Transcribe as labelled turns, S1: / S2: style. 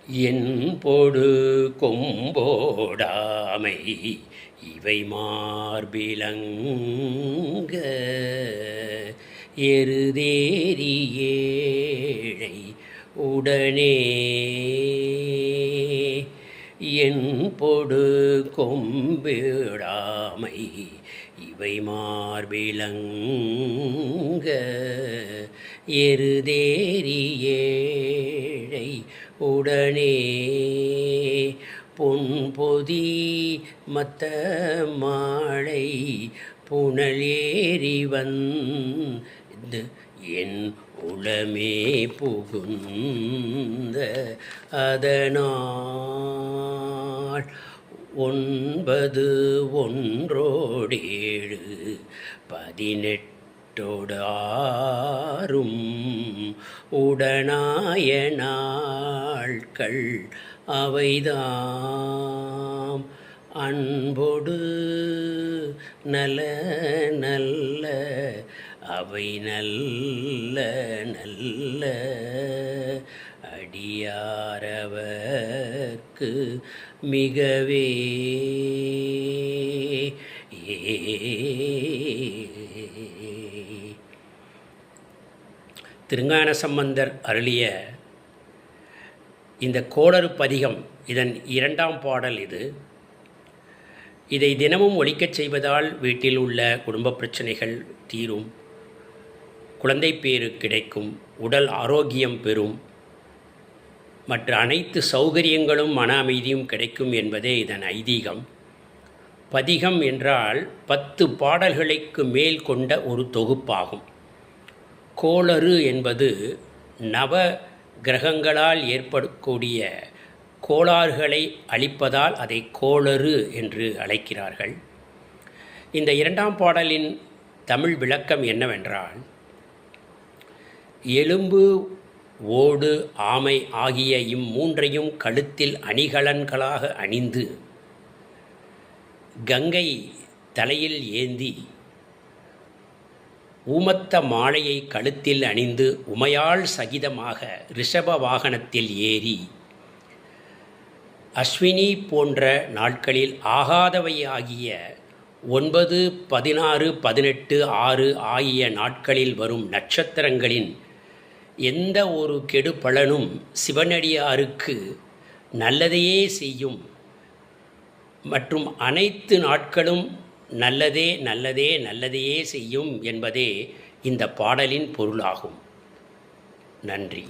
S1: என்பொடு கொம்போடாமை இவை மார்பிலங்க எருதேறி ஏழை உடனே என்பொடு கொம்பிடாமை இவை மார்பிலங்க எருதேறி ஏழை உடனே பொன்பொதி மத்த மாலை புனலேறி வந்து என் உளமே புகுந்த அதனால் 9, 1, 18 உடனாய நாட்கள் அவைதாம் அன்பொடு நல்ல நல்ல அவை நல்ல நல்ல அடியாரவர்க்கு மிகவே திருஞான சம்பந்தர் அருளிய இந்த கோளறு பதிகம் இதன் 2ஆம் பாடல் இது. இதை தினமும் ஒலிக்கச் செய்வதால் வீட்டில் உள்ள குடும்ப பிரச்சனைகள் தீரும், குழந்தை பேறு கிடைக்கும், உடல் ஆரோக்கியம் பெறும், மற்ற அனைத்து சௌகரியங்களும் மன அமைதியும் கிடைக்கும் என்பதே இதன் ஐதீகம். பதிகம் என்றால் 10 பாடல்களுக்கு மேல் கொண்ட ஒரு தொகுப்பாகும். கோளறு என்பது நவ கிரகங்களால் ஏற்படக்கூடிய கோளாறுகளை அளிப்பதால் அதை கோளறு என்று அழைக்கிறார்கள். இந்த 2ஆம் பாடலின் தமிழ் விளக்கம் என்னவென்றால், எலும்பு, ஓடு, ஆமை ஆகிய இம்மூன்றையும் கழுத்தில் அணிகலன்களாக அணிந்து கங்கை தலையில் ஏந்தி ஊமத்த மாலையை கழுத்தில் அணிந்து உமையாள் சகிதமாக ரிஷப வாகனத்தில் ஏறி அஸ்வினி போன்ற நாட்களில் ஆகாதவையாகிய 9, 16, 18, 6 ஆகிய நாட்களில் வரும் நட்சத்திரங்களின் எந்த ஒரு கெடு பலனும் சிவனடியாருக்கு நல்லதையே செய்யும் மற்றும் அனைத்து நாட்களும் நல்லதே நல்லதே நல்லதையே செய்யும் என்பதே இந்த பாடலின் பொருளாகும். நன்றி.